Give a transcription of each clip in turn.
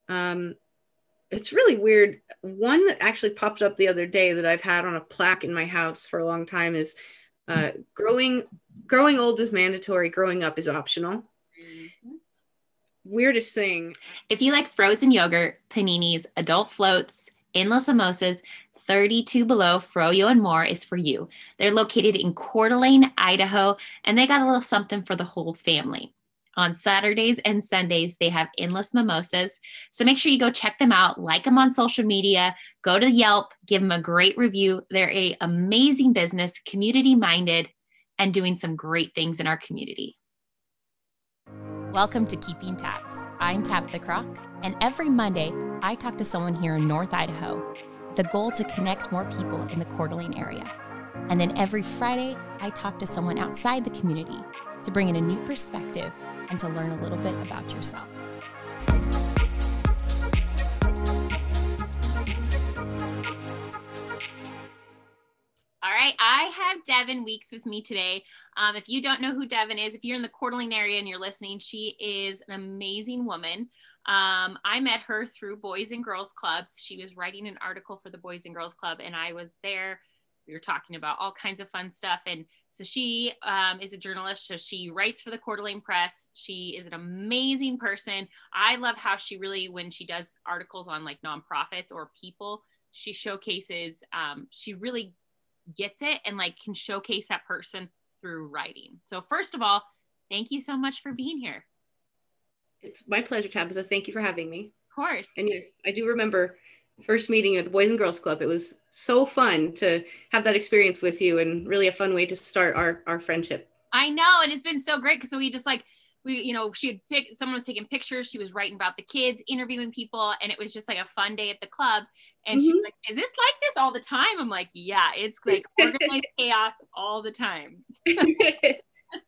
It's really weird. One that actually popped up the other day that I've had on a plaque in my house for a long time is growing old is mandatory, growing up is optional. Mhm. Weirdest thing. If you like frozen yogurt, paninis, adult floats, endless mimosas, 32 Below, Froyo, and more is for you. They're located in Coeur d'Alene, Idaho, and they got a little something for the whole family. On Saturdays and Sundays, they have endless mimosas. So make sure you go check them out, like them on social media, go to Yelp, give them a great review. They're an amazing business, community minded, and doing some great things in our community. Welcome to Keeping Tabs. I'm Tabitha Croc, and every Monday, I talk to someone here in North Idaho with the goal to connect more people in the Coeur d'Alene area. And then every Friday, I talk to someone outside the community to bring in a new perspective and to learn a little bit about yourself. All right, I have Devin Weeks with me today. If you don't know who Devin is, if you're in the Coeur d'Alene area and you're listening, she is an amazing woman. I met her through Boys and Girls Clubs. She was writing an article for the Boys and Girls Club, and I was there. We were talking about all kinds of fun stuff. And so she is a journalist. So she writes for the Coeur d'Alene Press. She is an amazing person. I love how she really, when she does articles on like nonprofits or people, she showcases, she really gets it and like can showcase that person through writing. So first of all, thank you so much for being here. It's my pleasure, Tabitha. Thank you for having me. Of course. And yes, I do remember first meeting at the Boys and Girls Club. It was so fun to have that experience with you, and really a fun way to start our friendship. I know, and it's been so great because we just like she had picked, someone was taking pictures, she was writing about the kids, interviewing people, and it was just like a fun day at the club. And she was like, is this like this all the time? I'm like, yeah, it's like organized chaos all the time.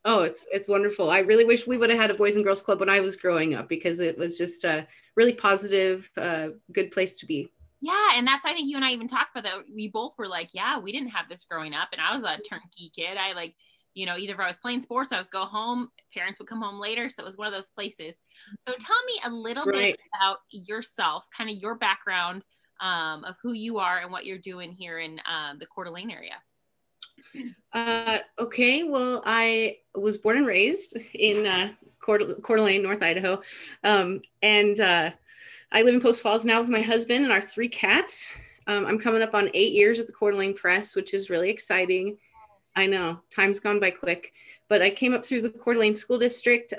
Oh, it's wonderful. I really wish we would have had a Boys and Girls Club when I was growing up, because it was just a really positive, good place to be. Yeah, and that's, I think you and I even talked about that. We both were like, yeah, we didn't have this growing up, and I was a turnkey kid. I like, either if I was playing sports, I was go home, parents would come home later. So it was one of those places. So tell me a little bit about yourself, kind of your background, of who you are and what you're doing here in the Coeur d'Alene area. Okay, well, I was born and raised in Coeur d'Alene, North Idaho. And I live in Post Falls now with my husband and our 3 cats. I'm coming up on 8 years at the Coeur d'Alene Press, which is really exciting. I know, time's gone by quick, but I came up through the Coeur d'Alene School District.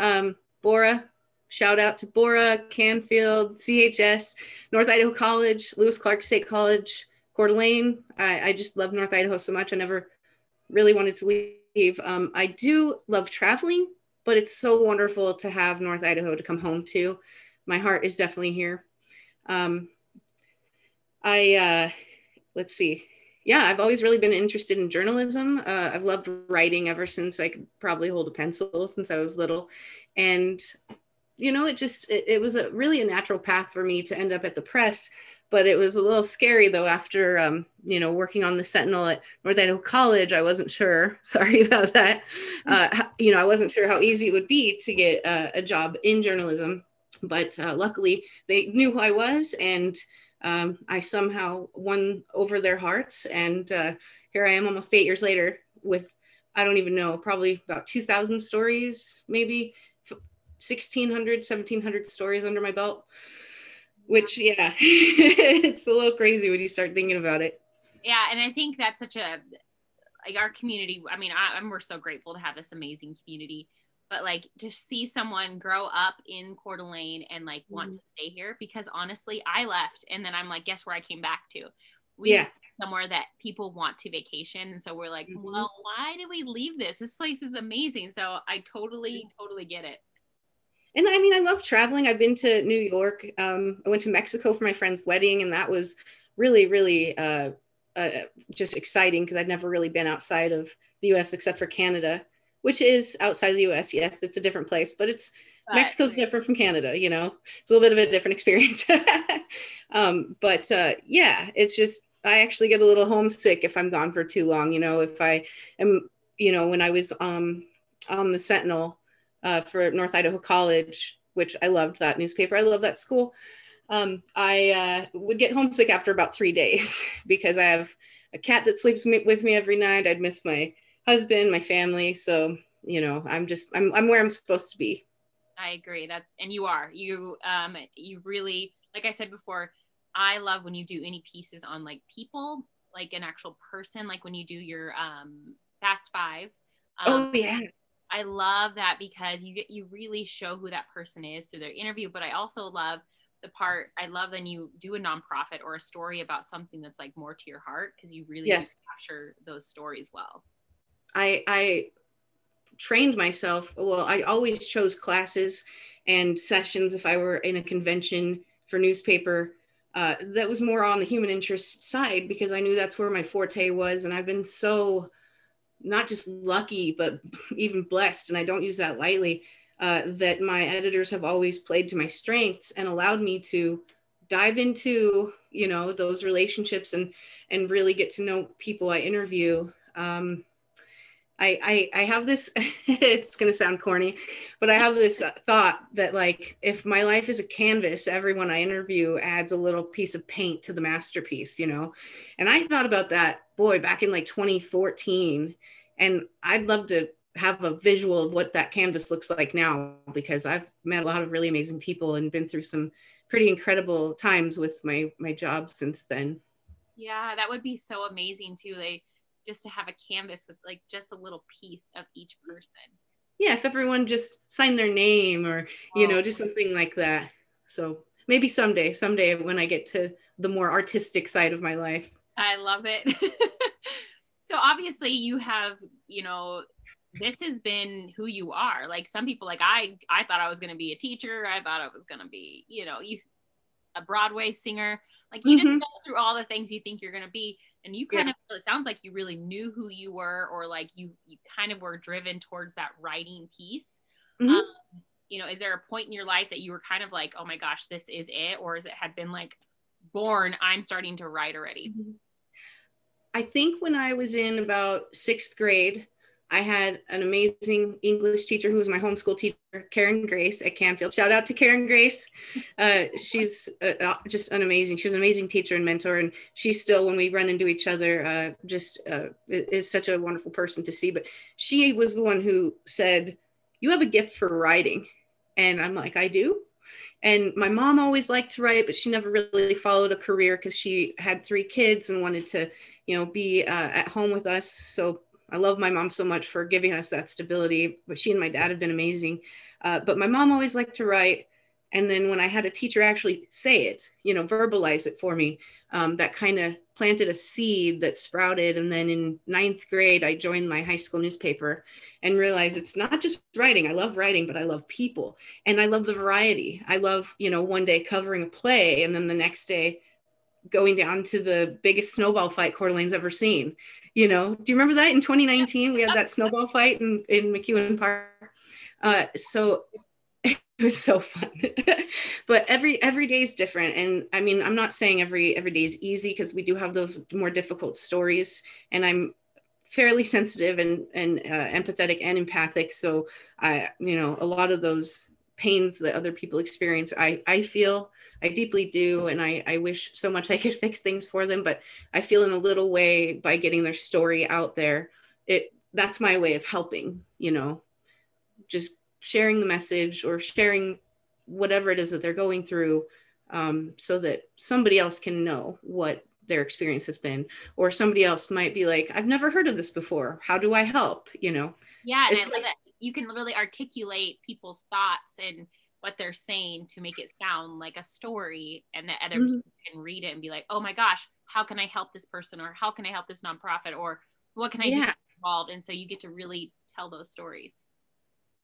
Bora, shout out to Bora, Canfield, CHS, North Idaho College, Lewis Clark State College, Coeur d'Alene. I just love North Idaho so much. I never really wanted to leave. I do love traveling, but it's so wonderful to have North Idaho to come home to. My heart is definitely here. Let's see. Yeah, I've always really been interested in journalism. I've loved writing ever since I could probably hold a pencil, since I was little. And, it was really a natural path for me to end up at the press. But it was a little scary, though, after, working on the Sentinel at North Idaho College. I wasn't sure. Sorry about that. I wasn't sure how easy it would be to get a job in journalism. But luckily, they knew who I was, and I somehow won over their hearts. And here I am almost 8 years later with, I don't even know, probably about 2,000 stories, maybe 1,600, 1,700 stories under my belt. Which, yeah, it's a little crazy when you start thinking about it. Yeah, and I think that's such a, like, our community, I mean, we're so grateful to have this amazing community, but like to see someone grow up in Coeur d'Alene and like want to stay here, because honestly, I left and then I'm like, guess where I came back to? Somewhere that people want to vacation. And so we're like, well, why did we leave this? This place is amazing. So I totally get it. And I mean, I love traveling. I've been to New York. I went to Mexico for my friend's wedding, and that was really, really just exciting, because I'd never really been outside of the U.S. except for Canada, which is outside of the U.S. Yes, it's a different place, but Mexico's different from Canada. It's a little bit of a different experience. Yeah, it's just, I actually get a little homesick if I'm gone for too long. If I am, when I was on the Sentinel, for North Idaho College, which I loved that newspaper. I love that school. I would get homesick after about 3 days because I have a cat that sleeps with me every night. I'd miss my husband, my family. So, I'm where I'm supposed to be. I agree. And you really, like I said before, I love when you do any pieces on like people, like an actual person, like when you do your Fast Five. Oh yeah. I love that because you really show who that person is through their interview. But I also love I love when you do a nonprofit or a story about something that's like more to your heart, because you really do capture those stories well. I trained myself. Well, I always chose classes and sessions if I were in a convention for newspaper that was more on the human interest side, because I knew that's where my forte was. And I've been so not just lucky, but even blessed, and I don't use that lightly, that my editors have always played to my strengths and allowed me to dive into, those relationships and really get to know people I interview. I have this, it's going to sound corny, but I have this thought that, like, if my life is a canvas, everyone I interview adds a little piece of paint to the masterpiece, And I thought about that, boy, back in like 2014. And I'd love to have a visual of what that canvas looks like now, because I've met a lot of really amazing people and been through some pretty incredible times with my job since then. Yeah, that would be so amazing too. Like, just to have a canvas with like just a little piece of each person. Yeah, if everyone just signed their name or, just something like that. So maybe someday when I get to the more artistic side of my life. I love it. So obviously you have, this has been who you are. Like some people, like I thought I was going to be a teacher. I thought I was going to be, a Broadway singer. Like you just go through all the things you think you're going to be. And you kind of, it sounds like you really knew who you were, or like you kind of were driven towards that writing piece. Is there a point in your life that you were kind of like, oh my gosh, this is it? Or is it had been like born, I'm starting to write already? I think when I was in about 6th grade, I had an amazing English teacher who was my homeschool teacher, Karen Grace at Canfield. Shout out to Karen Grace. She's just she was an amazing teacher and mentor. And she's still, when we run into each other, is such a wonderful person to see. But she was the one who said, "You have a gift for writing." And I'm like, "I do?" And my mom always liked to write, but she never really followed a career because she had 3 kids and wanted to, be at home with us. So I love my mom so much for giving us that stability, but she and my dad have been amazing. But my mom always liked to write. And then when I had a teacher actually say it, verbalize it for me, that kind of planted a seed that sprouted. And then in 9th grade, I joined my high school newspaper and realized it's not just writing. I love writing, but I love people. And I love the variety. I love, one day covering a play, and then the next day going down to the biggest snowball fight Coeur d'Alene's ever seen. Do you remember that in 2019? We had that snowball fight in McEwen Park. So it was so fun. But every day is different. And I mean, I'm not saying every day is easy, because we do have those more difficult stories. And I'm fairly sensitive and empathetic and empathic. So a lot of those pains that other people experience, I feel, I deeply do. And I wish so much I could fix things for them, but I feel in a little way by getting their story out there, that's my way of helping, just sharing the message or sharing whatever it is that they're going through, so that somebody else can know what their experience has been, or somebody else might be like, I've never heard of this before. How do I help? Yeah. And I love that you can really articulate people's thoughts and what they're saying to make it sound like a story, and that other people can read it and be like, oh my gosh, how can I help this person? Or how can I help this nonprofit? Or what can I do involved? And so you get to really tell those stories.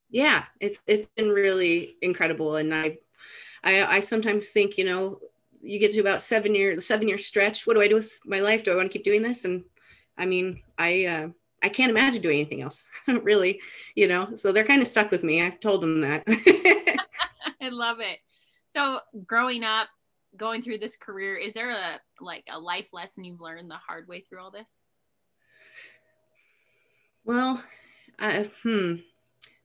Yeah, it's been really incredible. And I sometimes think, you get to about 7-year stretch. What do I do with my life? Do I want to keep doing this? And I mean, I can't imagine doing anything else, really, so they're kind of stuck with me. I've told them that. I love it. So growing up, going through this career, is there a life lesson you've learned the hard way through all this? Well,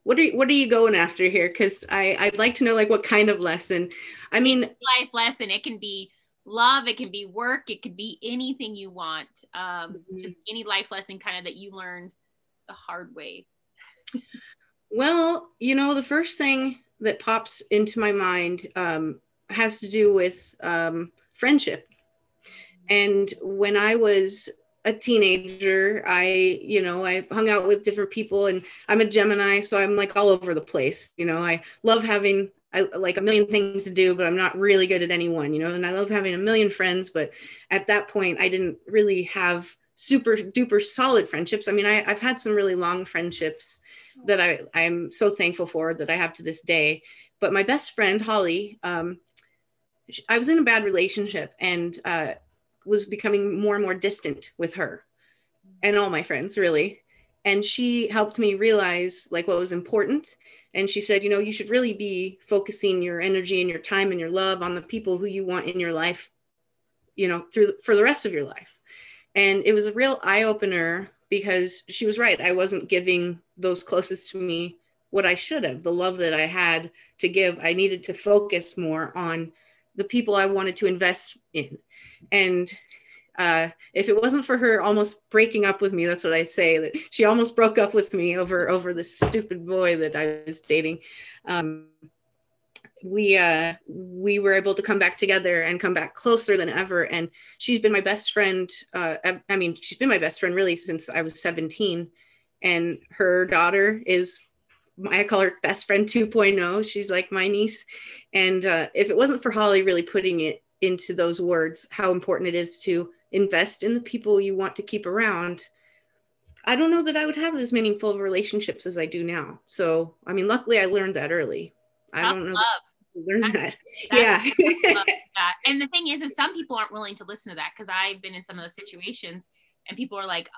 what are you going after here? Because I'd like to know like what kind of lesson. I mean, life lesson. It can be love, it can be work, it could be anything you want. Just any life lesson kind of that you learned the hard way. well, the first thing that pops into my mind has to do with friendship. And when I was a teenager, I hung out with different people, and I'm a Gemini, so I'm like all over the place. I love having like a million things to do, but I'm not really good at any one, and I love having a million friends. But at that point, I didn't really have super duper solid friendships. I mean, I've had some really long friendships that I'm so thankful for that I have to this day. But my best friend, Holly, I was in a bad relationship, and was becoming more and more distant with her and all my friends, really. And she helped me realize like what was important. And she said, you should really be focusing your energy and your time and your love on the people who you want in your life, for the rest of your life. And it was a real eye opener, because she was right. I wasn't giving those closest to me what I should have, the love that I had to give. I needed to focus more on the people I wanted to invest in. And if it wasn't for her almost breaking up with me, that's what I say, that she almost broke up with me over this stupid boy that I was dating. We were able to come back together and come back closer than ever. And she's been my best friend. She's been my best friend really since I was 17. And her daughter is, I call her best friend 2.0. She's like my niece. And if it wasn't for Holly really putting it into those words, how important it is to invest in the people you want to keep around, I don't know that I would have as meaningful relationships as I do now. So, I mean, luckily I learned that early. I don't know. Learn that. Yeah. That. And the thing is some people aren't willing to listen to that, because I've been in some of those situations and people are like,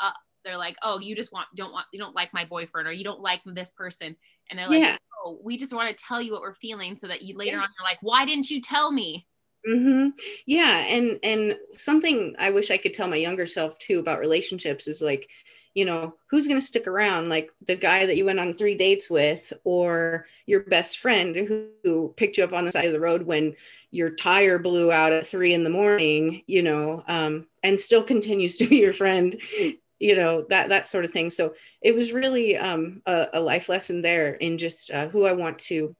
they're like, oh, you don't like my boyfriend, or you don't like this person. And they're like, oh, we just want to tell you what we're feeling so that you later on you're like, why didn't you tell me? Mm-hmm. Yeah. And something I wish I could tell my younger self too about relationships is like, who's going to stick around, like the guy that you went on 3 dates with, or your best friend who picked you up on the side of the road when your tire blew out at 3 a.m, and still continues to be your friend, that sort of thing. So it was really a life lesson there in just who I want to,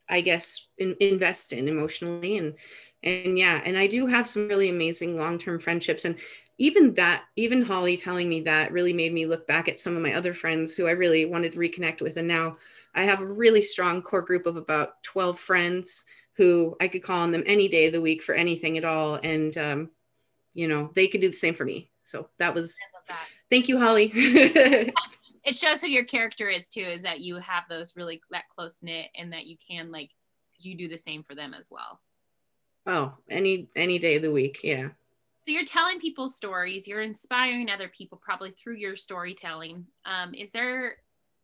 I guess, invest in emotionally. And yeah, and I do have some really amazing long-term friendships. And even Holly telling me that really made me look back at some of my other friends who I really wanted to reconnect with. And now I have a really strong core group of about 12 friends who I could call on them any day of the week for anything at all. And, they could do the same for me. So that was, thank you, Holly. It shows who your character is too, is that you have those really that close knit, and that you can because you do the same for them as well. Oh, any day of the week. Yeah. So you're telling people stories, you're inspiring other people probably through your storytelling. Is there,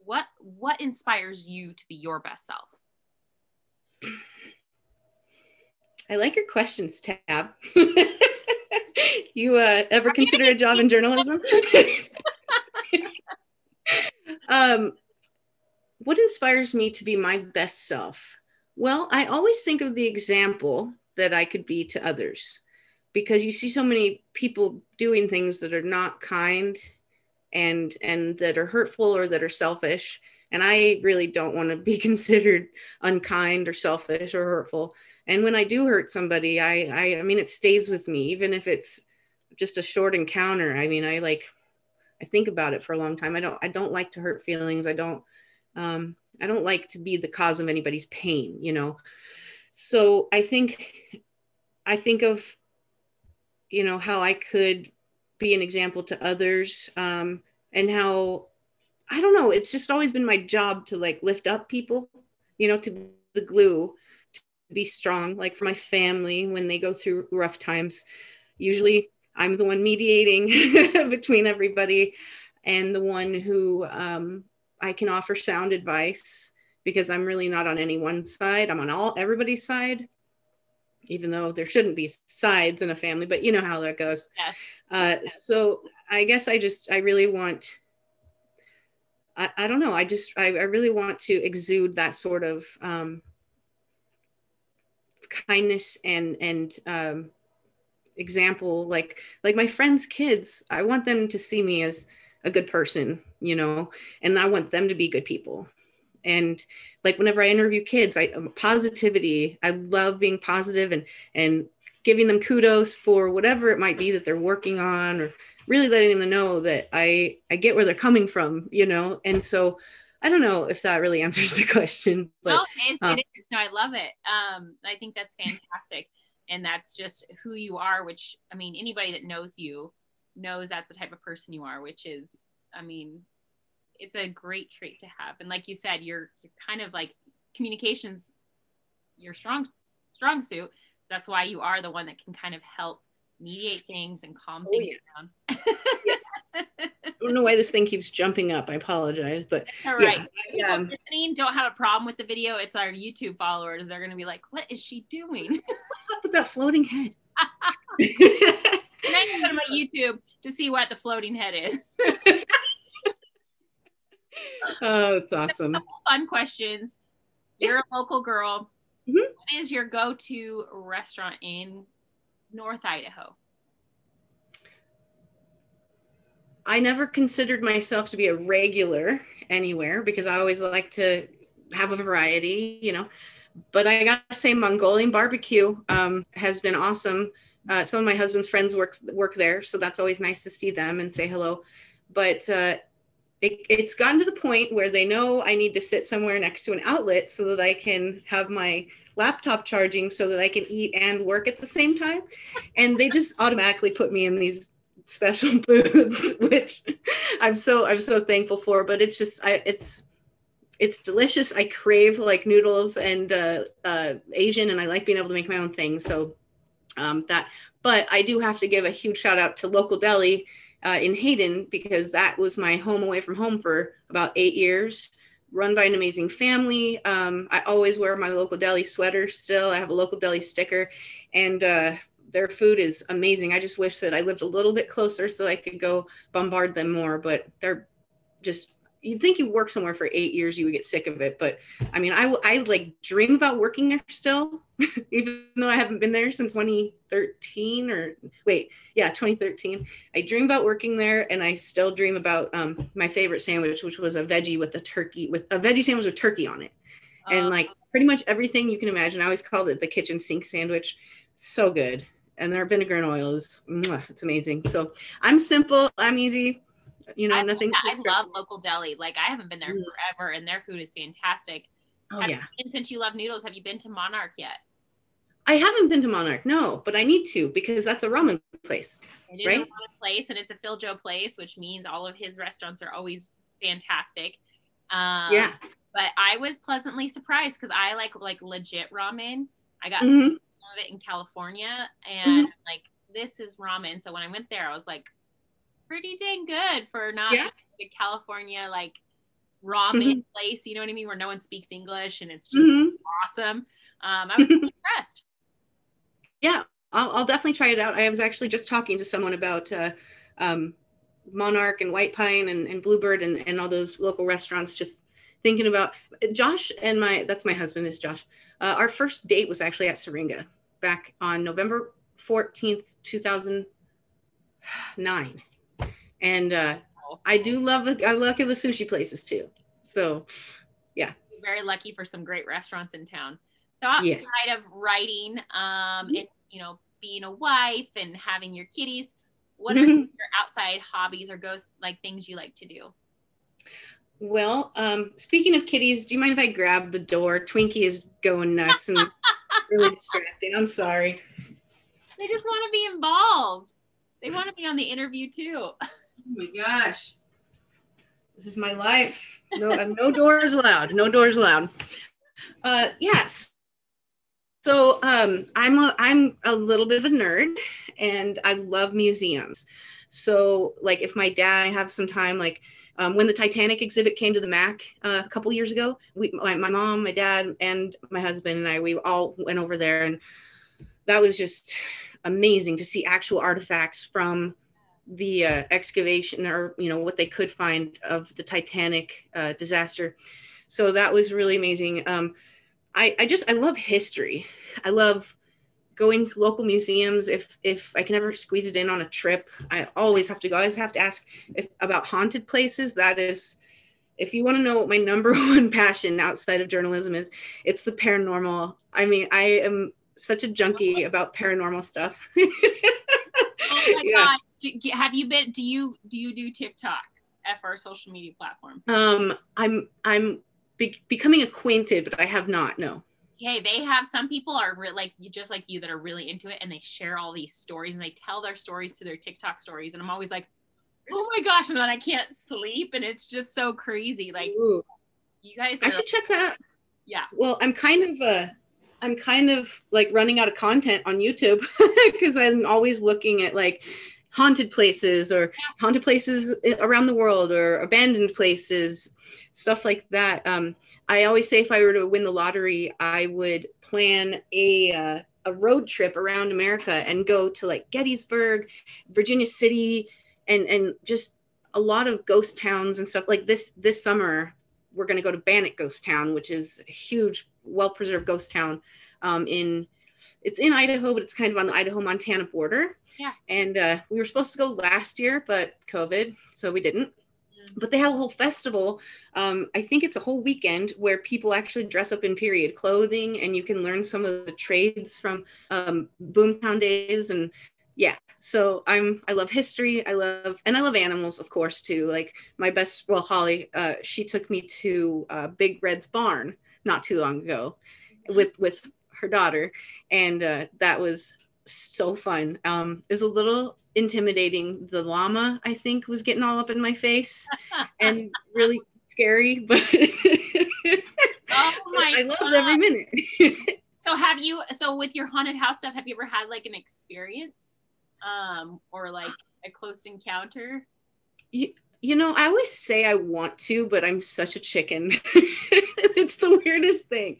what inspires you to be your best self? I like your questions, Tab. You ever consider a job in journalism? What inspires me to be my best self? Well, I always think of the example that I could be to others, because you see so many people doing things that are not kind and that are hurtful or that are selfish. And I really don't want to be considered unkind or selfish or hurtful. And when I do hurt somebody, I mean, it stays with me, even if it's just a short encounter. I mean, I think about it for a long time. I don't like to hurt feelings. I don't like to be the cause of anybody's pain, So I think of, how I could be an example to others, and how, I don't know, it's just always been my job to lift up people, to be the glue, to be strong, like for my family when they go through rough times. Usually I'm the one mediating between everybody, and the one who I can offer sound advice, because I'm really not on any one side. I'm on everybody's side, even though there shouldn't be sides in a family, but you know how that goes. So I guess I really want I don't know. I really want to exude that sort of kindness and example. Like my friends' kids, I want them to see me as a good person, you know, and I want them to be good people. And like whenever I interview kids, positivity. I love being positive and giving them kudos for whatever it might be that they're working on, or really letting them know that I get where they're coming from, you know. And so I don't know if that really answers the question, but no, it is. No, I love it. I think that's fantastic. And that's just who you are, which, I mean, anybody that knows you knows that's the type of person you are, which is, I mean, it's a great trait to have. And like you said, you're kind of like communications, your strong suit. So that's why you are the one that can kind of help mediate things and calm things down. Yes. I don't know why this thing keeps jumping up. I apologize, but all right. People listening don't have a problem with the video. It's our YouTube followers. They're going to be like, "What is she doing? What's up with that floating head?" And then you go to my YouTube to see what the floating head is. Oh, it's awesome. A couple fun questions. You're a local girl. Mm-hmm. What is your go-to restaurant in North Idaho? I never considered myself to be a regular anywhere because I always like to have a variety, you know. But I got to say, Mongolian barbecue has been awesome. Some of my husband's friends work there, so that's always nice to see them and say hello. But it's gotten to the point where they know I need to sit somewhere next to an outlet so that I can have my laptop charging so that I can eat and work at the same time. And they just automatically put me in these special booths, which I'm so thankful for. But it's just it's delicious. I crave like noodles and Asian, and I like being able to make my own things. So but I do have to give a huge shout out to Local Deli in Hayden, because that was my home away from home for about 8 years, run by an amazing family. I always wear my Local Deli sweater still. I have a Local Deli sticker, and their food is amazing. I just wish that I lived a little bit closer so I could go bombard them more, but they're just, you'd think you work somewhere for 8 years, you would get sick of it. But I mean, I like dream about working there still, even though I haven't been there since 2013 2013. I dream about working there, and I still dream about my favorite sandwich, which was a veggie sandwich with turkey on it. And like pretty much everything you can imagine. I always called it the kitchen sink sandwich. So good. And their vinegar and oil is, it's amazing. So I'm simple, I'm easy. You know, nothing. I love Local Deli. Like, I haven't been there forever, and their food is fantastic. And since you love noodles, have you been to Monarch yet? I haven't been to Monarch, no, but I need to, because that's a ramen place. It is a ramen place, and it's a Phil Joe place, which means all of his restaurants are always fantastic. But I was pleasantly surprised because I like legit ramen. I got some of it in California, and like, this is ramen. So when I went there, I was like, pretty dang good for not being a California like ramen place, you know what I mean, where no one speaks English, and it's just awesome. I was really impressed. Yeah, I'll definitely try it out. I was actually just talking to someone about Monarch and White Pine and Bluebird and all those local restaurants, just thinking about Josh and that's my husband is Josh. Our first date was actually at Syringa back on November 14th, 2009. And I do love the sushi places too. So yeah. You're very lucky for some great restaurants in town. So outside of writing, and, you know, being a wife and having your kitties, what are your outside hobbies or things you like to do? Well, speaking of kitties, do you mind if I grab the door? Twinkie is going nuts and really distracting. I'm sorry. They just want to be involved. They want to be on the interview too. Oh my gosh. This is my life. No doors allowed. No doors allowed. Yes. So I'm a little bit of a nerd, and I love museums. So like if my dad, I have some time, like when the Titanic exhibit came to the MAC a couple years ago, my mom, my dad, and my husband and I, we all went over there, and that was just amazing to see actual artifacts from the excavation, or what they could find of the Titanic disaster. So that was really amazing. I love history. I love going to local museums. If I can ever squeeze it in on a trip, I always have to go. I always have to ask about haunted places. That is, if you want to know what my number one passion outside of journalism is, it's the paranormal. I mean, I am such a junkie about paranormal stuff. Oh my Yeah. God. Have you been, do you do TikTok, our social media platform? I'm becoming acquainted, but I have not, no. Okay, they have, some people are like just like you that are really into it, and they share all these stories and they tell their stories to their TikTok stories, and I'm always like, oh my gosh, and then I can't sleep, and it's just so crazy. Like, Ooh. you guys I should check that out. Yeah. Well, I'm kind of like running out of content on YouTube because I'm always looking at like haunted places or haunted places around the world or abandoned places, stuff like that. I always say if I were to win the lottery, I would plan a road trip around America and go to like Gettysburg, Virginia City, and just a lot of ghost towns and stuff. Like this summer, we're going to go to Bannock Ghost Town, which is a huge, well-preserved ghost town it's in Idaho, but it's kind of on the Idaho-Montana border. Yeah. And we were supposed to go last year, but COVID, so we didn't. But they have a whole festival. I think it's a whole weekend where people actually dress up in period clothing, and you can learn some of the trades from Boomtown days. And yeah, so I love history. I love animals, of course, too. Like Holly, she took me to Big Red's barn not too long ago with her daughter, and that was so fun. It was a little intimidating. The llama, I think, was getting all up in my face and really scary, but oh my I loved every minute. So with your haunted house stuff, have you ever had like an experience or like a close encounter? I always say I want to, but I'm such a chicken. It's the weirdest thing.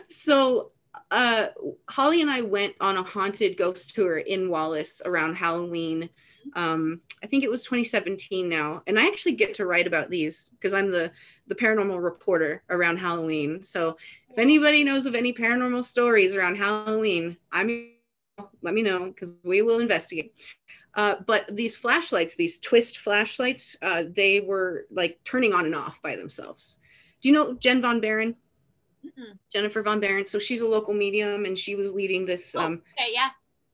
So Holly and I went on a haunted ghost tour in Wallace around Halloween. I think it was 2017 now. And I actually get to write about these because I'm the paranormal reporter around Halloween. So if anybody knows of any paranormal stories around Halloween, let me know because we will investigate. But these flashlights, these twist flashlights, they were like turning on and off by themselves. Do you know Jen Von Barron? Mm-mm. Jennifer Von Barron. So she's a local medium, and she was leading this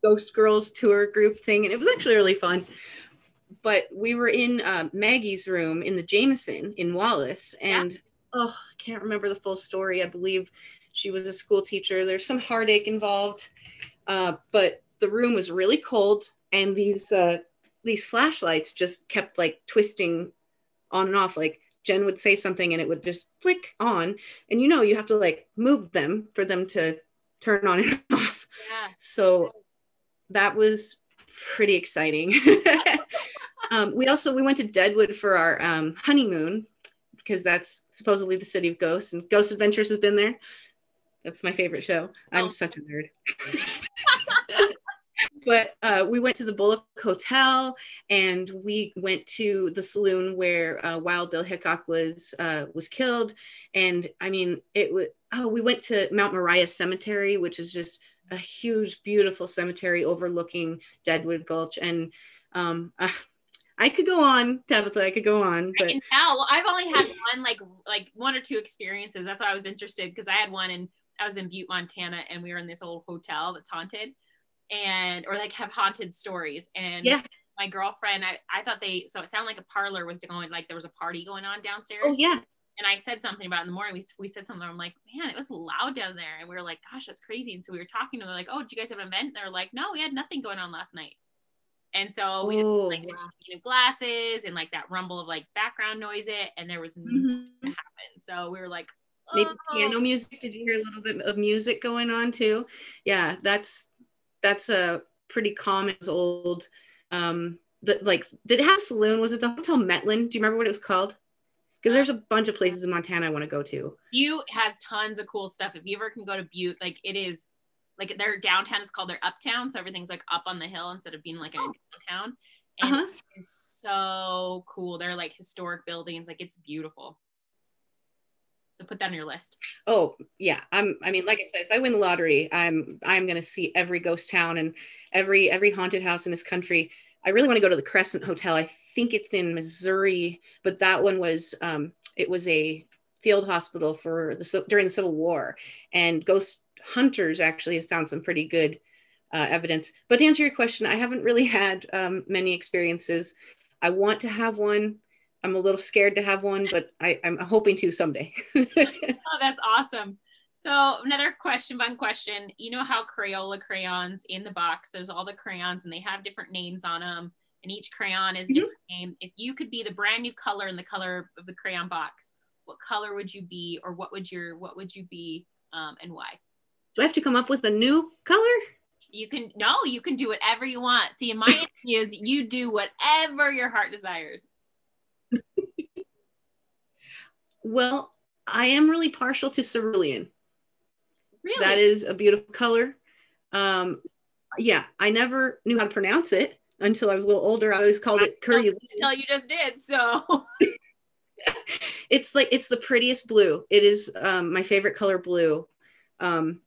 Ghost Girls tour group thing, and it was actually really fun. But we were in Maggie's room in the Jameson in Wallace, and I can't remember the full story. I believe she was a school teacher. There's some heartache involved, but the room was really cold, and these flashlights just kept like twisting on and off. Like Jen would say something and it would just flick on, and you have to like move them for them to turn on and off. Yeah. So that was pretty exciting. We went to Deadwood for our honeymoon because that's supposedly the city of ghosts, and Ghost Adventures has been there. That's my favorite show. I'm such a nerd. But we went to the Bullock Hotel, and we went to the saloon where Wild Bill Hickok was killed. And I mean, we went to Mount Moriah Cemetery, which is just a huge, beautiful cemetery overlooking Deadwood Gulch. And I could go on, Tabitha. I could go on, but well, I've only had one, like one or two experiences. That's why I was interested, because I had one, and I was in Butte, Montana, and we were in this old hotel that's haunted, or like have haunted stories. And my girlfriend, I thought so it sounded like a parlor was going, like there was a party going on downstairs. Oh yeah. And I said something about it in the morning. We said something. I'm like, man, it was loud down there. And we were like, gosh, that's crazy. And so we were talking to them, like, oh, did you guys have an event? And they're like, no, we had nothing going on last night. And so we did like the shaking of glasses and like that rumble of like background noise and there was nothing to happen. So we were like, maybe piano music. Did you hear a little bit of music going on too? Yeah, that's a pretty common old. Did it have a saloon? Was it the Hotel Metland? Do you remember what it was called? Because there's a bunch of places in Montana I want to go to. Butte has tons of cool stuff. If you ever can go to Butte, like it is, like their downtown is called their uptown. So everything's like up on the hill instead of being like a downtown. and Uh-huh. it's so cool. They're like historic buildings. Like it's beautiful. So put that on your list. Oh yeah, I mean, like I said, if I win the lottery, I'm gonna see every ghost town and every haunted house in this country. I really want to go to the Crescent Hotel. I think it's in Missouri, but that one was it was a field hospital for during the Civil War, and ghost hunters actually have found some pretty good evidence. But to answer your question, I haven't really had many experiences. I want to have one. I'm a little scared to have one, but I'm hoping to someday. Oh, that's awesome. So another question, fun question. You know how Crayola crayons in the box, there's all the crayons and they have different names on them, and each crayon is different name. If you could be the brand new color in the color of the crayon box, what color would you be, or what would you be, and why? Do I have to come up with a new color? You can do whatever you want. See, in my interviews, you do whatever your heart desires. Well, I am really partial to cerulean. Really? That is a beautiful color. Yeah, I never knew how to pronounce it until I was a little older. I always called it curry. Until you just did. So it's the prettiest blue. It is my favorite color, blue. But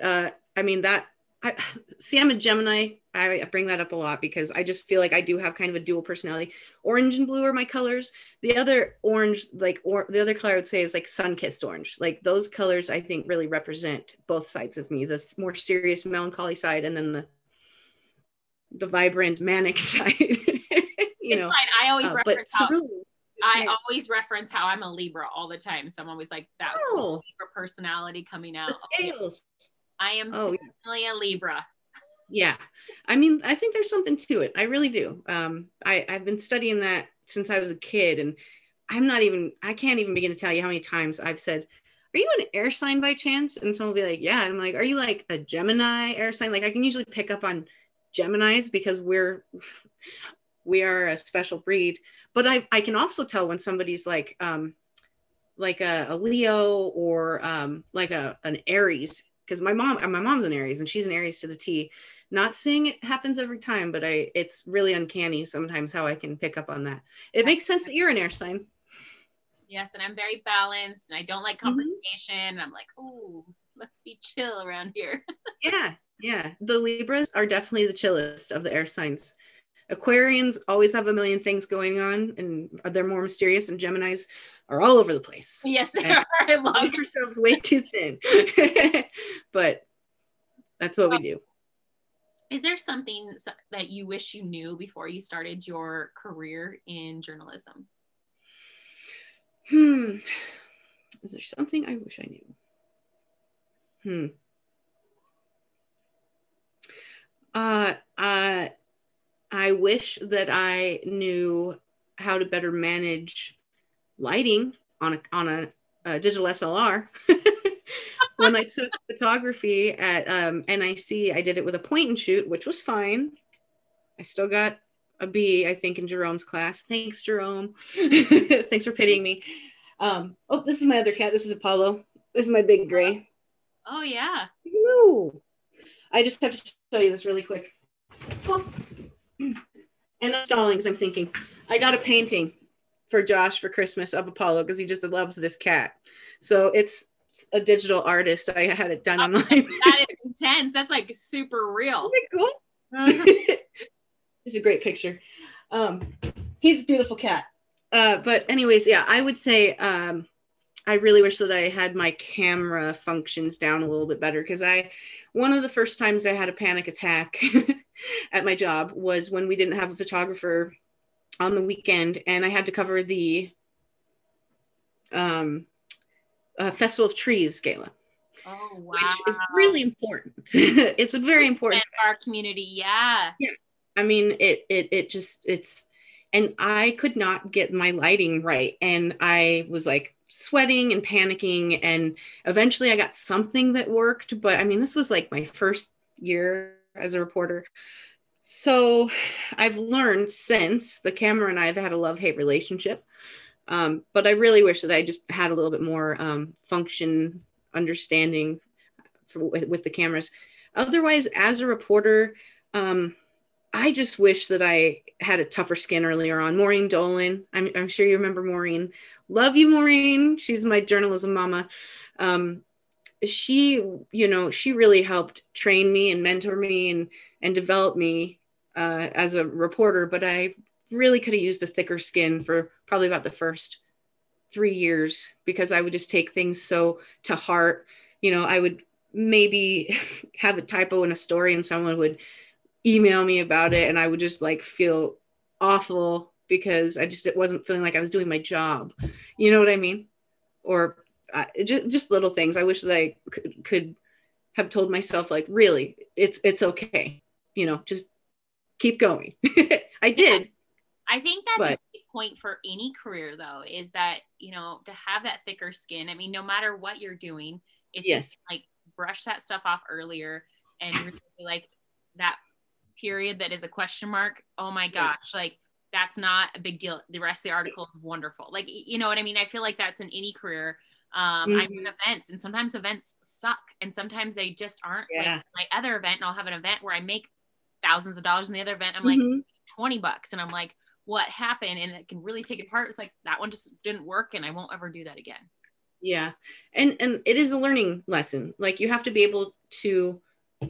I mean that. I'm a Gemini. I bring that up a lot because I just feel like I do have kind of a dual personality. Orange and blue are my colors. The other orange, the other color I would say is like sun-kissed orange. Like those colors, I think really represent both sides of me: the more serious, melancholy side, and then the vibrant, manic side. It's fine. I always reference how cerulean, always reference how I'm a Libra all the time. So I'm always like, that was Libra personality coming out. The scales. I am definitely a Libra. Yeah. I mean, I think there's something to it. I really do. I've been studying that since I was a kid, and I can't even begin to tell you how many times I've said, are you an air sign by chance? And someone will be like, yeah. And I'm like, are you like a Gemini air sign? Like I can usually pick up on Geminis because we are a special breed, but I can also tell when somebody's like a Leo or like an Aries, because my mom's an Aries and she's an Aries to the T. Not saying it happens every time, but it's really uncanny sometimes how I can pick up on that. It makes sense that you're an air sign. Yes, and I'm very balanced and I don't like confrontation. I'm like, oh, let's be chill around here. Yeah. The Libras are definitely the chillest of the air signs. Aquarians always have a million things going on and they're more mysterious, and Geminis are all over the place. Yes, they are. I love yourselves way too thin. But that's what we do. Is there something that you wish you knew before you started your career in journalism? Is there something I wish I knew? I wish that I knew how to better manage lighting on a digital SLR. When I took photography at NIC, I did it with a point and shoot, which was fine. I still got a B, I think, in Jerome's class. Thanks, Jerome. Thanks for pitying me. Oh, this is my other cat. This is Apollo. This is my big gray. Oh, yeah. No. I just have to show you this really quick. Oh. And I'm stalling because I'm thinking, I got a painting for Josh for Christmas of Apollo because he just loves this cat. So it's a digital artist. I had it done online. That is intense. That's like super real. Isn't that cool? It's a great picture. He's a beautiful cat. But anyways, yeah, I would say I really wish that I had my camera functions down a little bit better, because one of the first times I had a panic attack at my job was when we didn't have a photographer on the weekend, and I had to cover the Festival of Trees gala. Oh, wow. Which is really important. It's a very important for our community. Yeah. Yeah. I mean, and I could not get my lighting right. And I was like sweating and panicking. And eventually I got something that worked. But I mean, this was like my first year as a reporter. So I've learned since. The camera and I have had a love-hate relationship. But I really wish that I just had a little bit more function understanding with the cameras. Otherwise, as a reporter, I just wish that I had a tougher skin earlier on. Maureen Dolan, I'm sure you remember Maureen. Love you, Maureen. She's my journalism mama. She, she really helped train me and mentor me and develop me as a reporter. But I really could have used a thicker skin for probably about the first 3 years, because I would just take things so to heart. I would maybe have a typo in a story and someone would email me about it, and I would just like feel awful because it wasn't feeling like I was doing my job. You know what I mean? Or just little things. I wish that I could have told myself, like, really, it's okay. Just keep going. I did. I think that's a big point for any career, though, is that, to have that thicker skin. I mean, no matter what you're doing, if you like brush that stuff off earlier and you're like that period that is a question mark, oh my gosh, like that's not a big deal. The rest of the article is wonderful. Like, you know what I mean? I feel like that's in any career. I'm in events, and sometimes events suck, and sometimes they just aren't. Like my other event, and I'll have an event where I make thousands of dollars, in the other event I'm like $20, and I'm like, what happened? And it can really take it apart. It's like, that one just didn't work, and I won't ever do that again. Yeah. And it is a learning lesson. Like, you have to be able to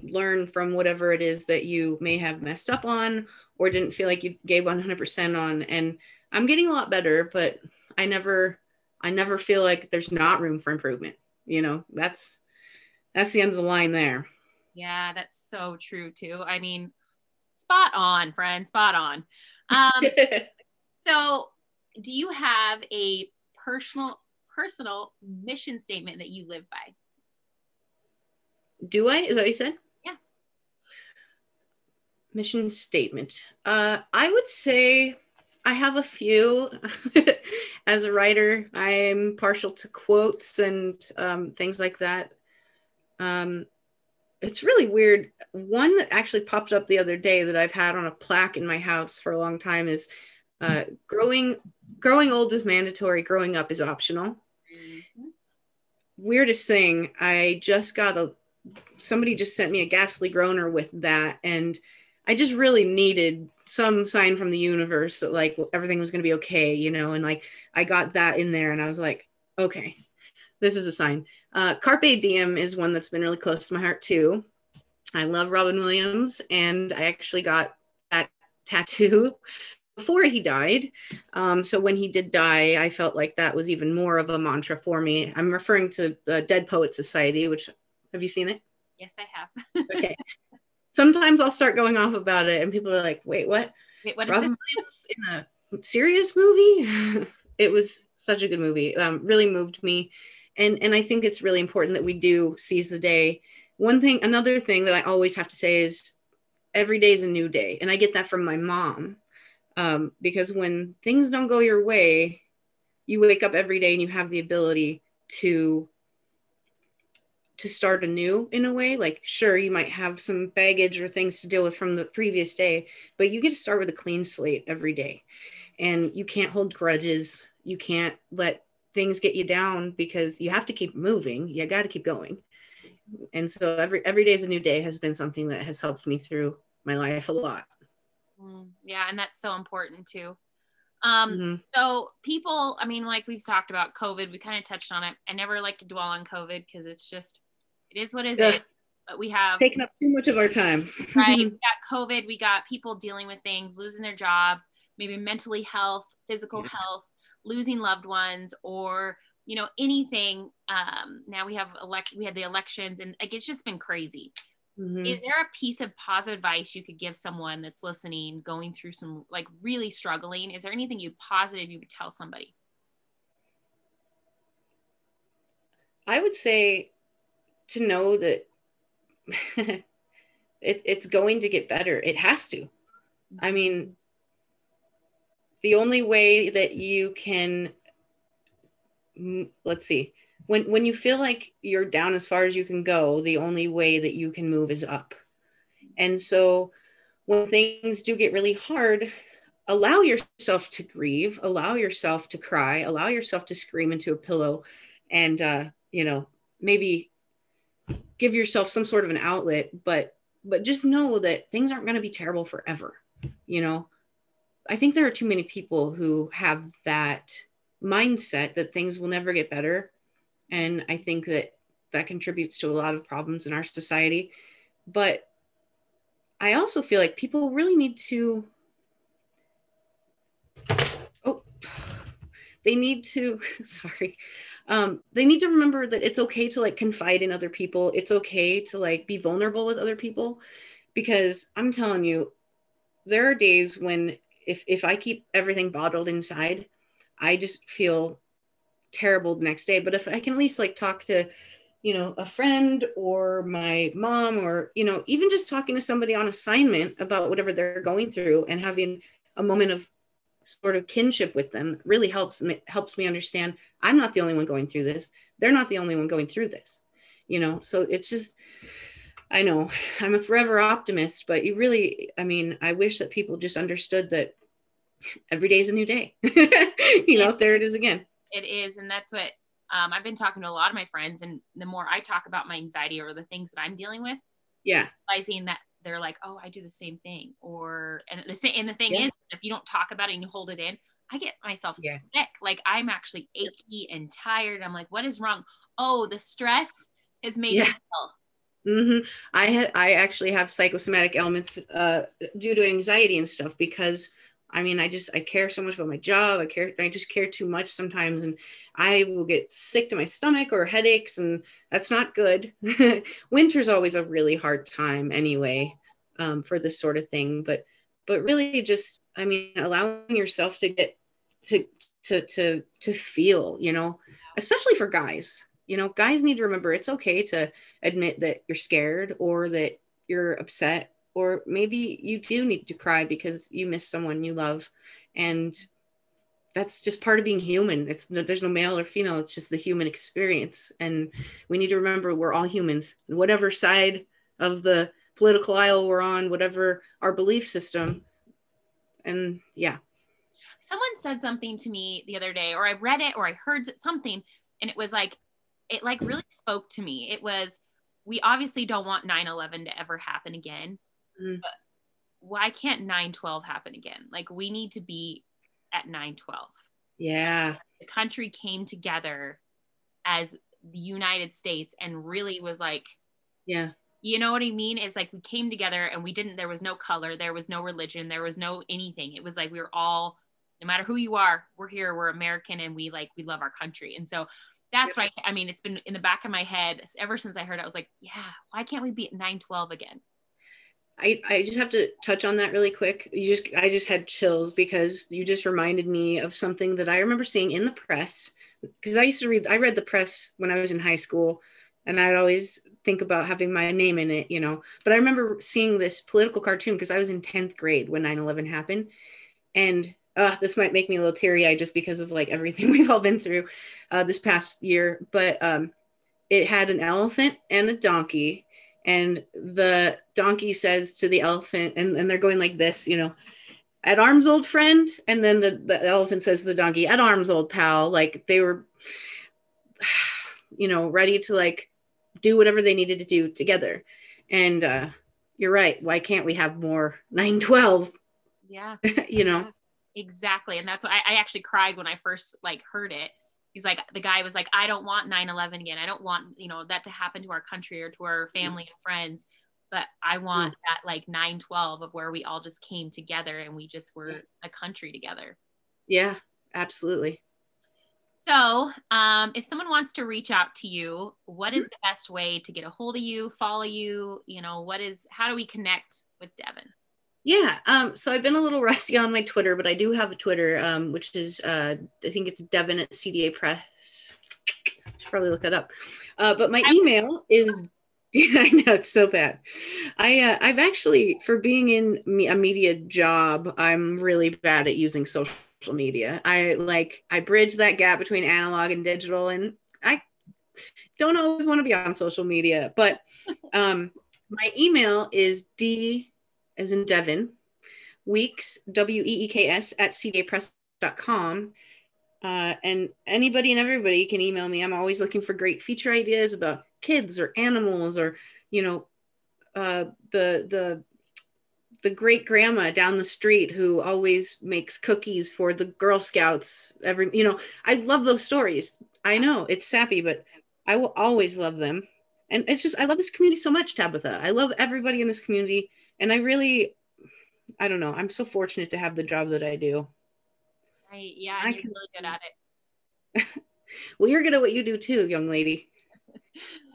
learn from whatever it is that you may have messed up on or didn't feel like you gave 100% on. And I'm getting a lot better, but I never feel like there's not room for improvement. That's the end of the line there. Yeah, that's so true too. I mean, spot on, friend, spot on. So do you have a personal mission statement that you live by? Do I? Is that what you said? Yeah. Mission statement. I would say I have a few. As a writer, I'm partial to quotes and things like that. It's really weird. One that actually popped up the other day that I've had on a plaque in my house for a long time is growing old is mandatory, growing up is optional. Weirdest thing, I just got somebody just sent me a ghastly groaner with that, and I just really needed some sign from the universe that like everything was going to be okay, and like I got that in there, and I was like, okay, this is a sign. Carpe Diem is one that's been really close to my heart too. I love Robin Williams, and I actually got that tattoo before he died. So when he did die, I felt like that was even more of a mantra for me. I'm referring to the Dead Poets Society, which, have you seen it? Yes, I have. Okay. Sometimes I'll start going off about it and people are like, wait, what? What is Robin Williams in a serious movie? It was such a good movie. Really moved me. And I think it's really important that we do seize the day. Another thing that I always have to say is every day is a new day. And I get that from my mom. Because when things don't go your way, you wake up every day and you have the ability to start anew in a way. Like, sure, you might have some baggage or things to deal with from the previous day, but you get to start with a clean slate every day. And you can't hold grudges. You can't let things get you down because you have to keep moving. You got to keep going. And so every day is a new day has been something that has helped me through my life a lot. Yeah, and that's so important too. So people, I mean, like we've talked about COVID, we kind of touched on it. I never like to dwell on COVID because it is what it is. But we have taken up too much of our time. Right. We got COVID, we got people dealing with things, losing their jobs, maybe mentally health, physical health, losing loved ones, or anything. Now we had the elections, and like it's just been crazy. Is there a piece of positive advice you could give someone that's listening, going through some like really struggling? Is there anything positive you would tell somebody? I would say to know that it's going to get better. It has to. I mean, the only way that you can, let's see, when you feel like you're down as far as you can go, the only way that you can move is up. And so when things do get really hard, allow yourself to grieve, allow yourself to cry, allow yourself to scream into a pillow, and maybe give yourself some sort of an outlet, but but just know that things aren't going to be terrible forever. You know, I think there are too many people who have that mindset that things will never get better. And I think that that contributes to a lot of problems in our society. But I also feel like people really need to, oh, they need to, sorry. They need to remember that it's okay to like confide in other people. It's okay to like be vulnerable with other people, because I'm telling you, there are days when if I keep everything bottled inside, I just feel terrible the next day. But if I can at least like talk to, you know, a friend or my mom, or, you know, even just talking to somebody on assignment about whatever they're going through and having a moment of sort of kinship with them really helps me understand I'm not the only one going through this. They're not the only one going through this, you know? So it's just, I know I'm a forever optimist, but you really, I mean, I wish that people just understood that every day is a new day. You know, there it is again. It is. And that's what I've been talking to a lot of my friends. And the more I talk about my anxiety or the things that I'm dealing with, yeah, realizing that they're like, oh, I do the same thing. And the thing yeah. is, if you don't talk about it and you hold it in, I get myself Yeah. sick. Like I'm actually achy and tired. I'm like, what is wrong? Oh, the stress has made me ill. Mm-hmm. I actually have psychosomatic ailments due to anxiety and stuff, because I mean, I care so much about my job. I just care too much sometimes, and I will get sick to my stomach or headaches, and that's not good. Winter's always a really hard time anyway, for this sort of thing. But really, just, I mean, allowing yourself to get to to feel, you know, especially for guys. You know, guys need to remember it's okay to admit that you're scared or that you're upset, or maybe you do need to cry because you miss someone you love. And that's just part of being human. There's no male or female. It's just the human experience. And we need to remember we're all humans, whatever side of the political aisle we're on, whatever our belief system. And yeah. Someone said something to me the other day, or I read it, or I heard something, and it was like, it like really spoke to me. It was, we obviously don't want 9/11 to ever happen again, but why can't 9/12 happen again? Like we need to be at 9/12. Yeah. The country came together as the United States and really was like, yeah, you know what I mean? Is like we came together and we didn't, there was no color, there was no religion, there was no anything. It was like we were all, no matter who you are, we're here, we're American, and we love our country. And so that's why, I mean, it's been in the back of my head ever since I heard it. I was like, yeah, why can't we be at 9/12 again? I just have to touch on that really quick. I just had chills because you just reminded me of something that I remember seeing in the press, because I read the press when I was in high school, and I'd always think about having my name in it, you know. But I remember seeing this political cartoon because I was in 10th grade when 9/11 happened. And this might make me a little teary-eyed just because of like everything we've all been through this past year. But it had an elephant and a donkey, and the donkey says to the elephant, and they're going like this, you know, at arms, old friend. And then the elephant says to the donkey, at arms, old pal. Like they were, you know, ready to like do whatever they needed to do together. And you're right. Why can't we have more 9/12? Yeah. You know? Exactly. And that's what I actually cried when I first like heard it. He's like, the guy was like, I don't want 9/11 again. I don't want, you know, that to happen to our country or to our family and friends, but I want that like 9/12 of where we all just came together and we just were a country together. Yeah, absolutely. So if someone wants to reach out to you, what is the best way to get a hold of you, follow you? You know, how do we connect with Devin? Yeah. So I've been a little rusty on my Twitter, but I do have a Twitter, which is, I think it's Devin at CDA Press. I should probably look that up. But my email is, I know it's so bad. I've actually, for being in a media job, I'm really bad at using social media. I bridge that gap between analog and digital, and I don't always want to be on social media, but my email is D as in Devin, Weeks, Weeks, at cdapress.com. And anybody and everybody can email me. I'm always looking for great feature ideas about kids or animals or, you know, the great grandma down the street who always makes cookies for the Girl Scouts. I love those stories. I know it's sappy, but I will always love them. And it's just, I love this community so much, Tabitha. I love everybody in this community. And I don't know. I'm so fortunate to have the job that I do. Yeah, and you're really good at it. Well, you're good at what you do too, young lady.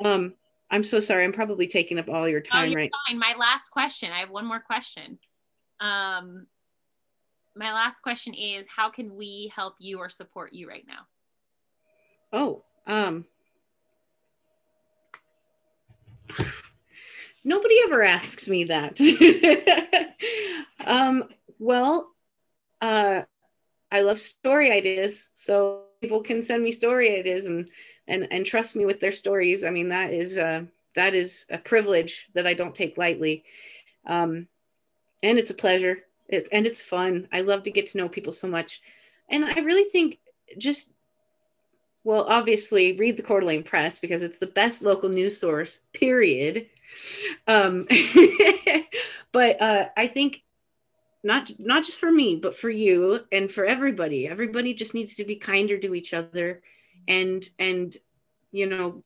I'm so sorry. I'm probably taking up all your time, you're right? Fine. My last question. I have one more question. My last question is, how can we help you or support you right now? Nobody ever asks me that. Well, I love story ideas, so people can send me story ideas and trust me with their stories. I mean, that is a privilege that I don't take lightly. And it's a pleasure. It's fun. I love to get to know people so much. And I really think obviously read the Coeur d'Alene Press because it's the best local news source, period. But I think not just for me, but for you and for everybody just needs to be kinder to each other and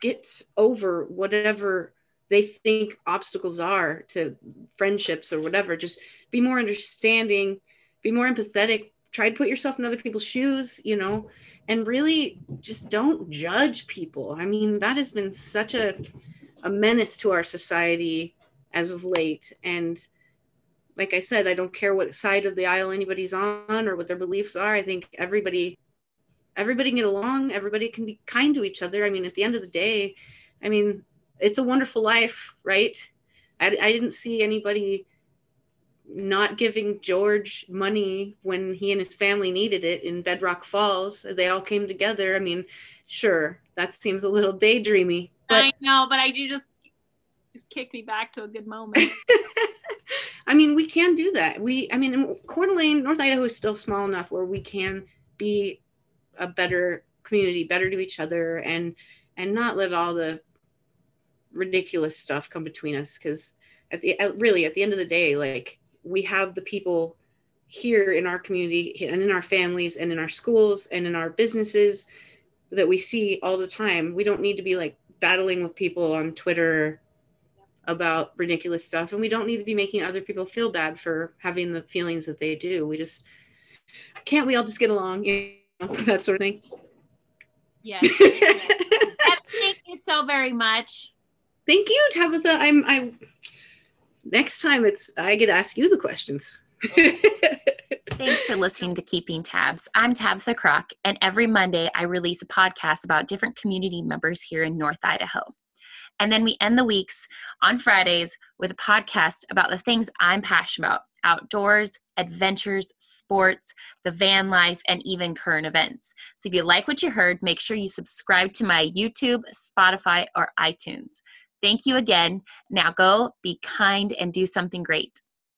get over whatever they think obstacles are to friendships or whatever. Just be more understanding, be more empathetic, try to put yourself in other people's shoes, and really just don't judge people. I mean, that has been such a menace to our society as of late. And like I said, I don't care what side of the aisle anybody's on or what their beliefs are. I think everybody can get along. Everybody can be kind to each other. I mean, at the end of the day, I mean, it's a wonderful life, right? I didn't see anybody not giving George money when he and his family needed it in Bedrock Falls. They all came together. I mean, sure, that seems a little daydreamy. But I know, but I do just kick me back to a good moment. I mean, we can do that. Coeur d'Alene, North Idaho is still small enough where we can be a better community, better to each other, and not let all the ridiculous stuff come between us. Because at the end of the day, like, we have the people here in our community and in our families and in our schools and in our businesses that we see all the time. We don't need to be like battling with people on Twitter about ridiculous stuff, and we don't need to be making other people feel bad for having the feelings that they do. Can't we all just get along, that sort of thing? Yes. Thank you so very much. Thank you, Tabitha. I next time I get to ask you the questions. Thanks for listening to Keeping Tabs. I'm Tabitha Kroc, and every Monday I release a podcast about different community members here in North Idaho. And then we end the weeks on Fridays with a podcast about the things I'm passionate about: outdoors, adventures, sports, the van life, and even current events. So if you like what you heard, make sure you subscribe to my YouTube, Spotify, or iTunes. Thank you again. Now go be kind and do something great.